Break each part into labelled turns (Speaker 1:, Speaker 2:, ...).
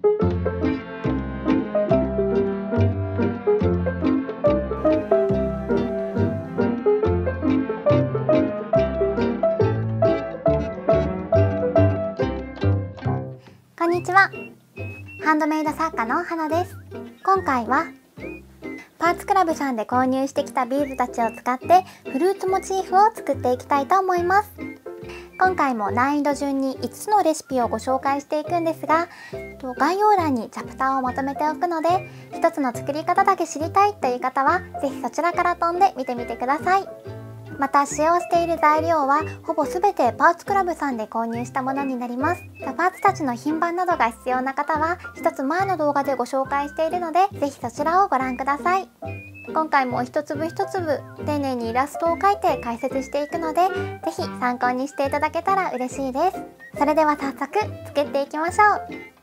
Speaker 1: こんにちは。ハンドメイド作家の花です。今回はパーツクラブさんで購入してきたビーズたちを使ってフルーツモチーフを作っていきたいと思います。今回も難易度順に5つのレシピをご紹介していくんですが、概要欄にチャプターをまとめておくので、1つの作り方だけ知りたいという方は是非そちらから飛んで見てみてください。また使用している材料はほぼ全てパーツクラブさんで購入したものになります。パーツたちの品番などが必要な方は1つ前の動画でご紹介しているので、是非そちらをご覧ください。今回も一粒一粒丁寧にイラストを描いて解説していくので、是非参考にしていただけたら嬉しいです。それでは早速作っていきましょう。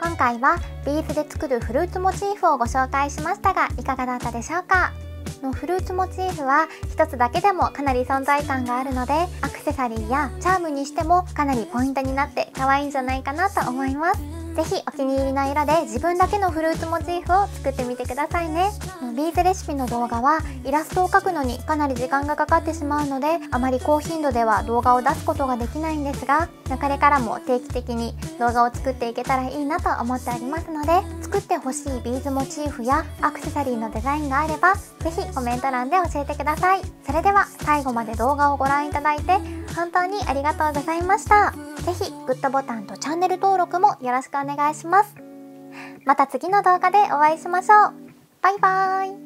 Speaker 1: 今回はビーズで作るフルーツモチーフをご紹介しましたが、いかがだったでしょうか。フルーツモチーフは一つだけでもかなり存在感があるので、アクセサリーやチャームにしてもかなりポイントになって可愛いんじゃないかなと思います。ぜひお気に入りの色で自分だけのフルーツモチーフを作ってみてくださいね。ビーズレシピの動画はイラストを描くのにかなり時間がかかってしまうので、あまり高頻度では動画を出すことができないんですが、これからも定期的に動画を作っていけたらいいなと思っておりますので、作ってほしいビーズモチーフやアクセサリーのデザインがあればぜひコメント欄で教えてください。それでは最後まで動画をご覧いただいて本当にありがとうございました。ぜひグッドボタンとチャンネル登録もよろしくお願いします。また次の動画でお会いしましょう。バイバーイ。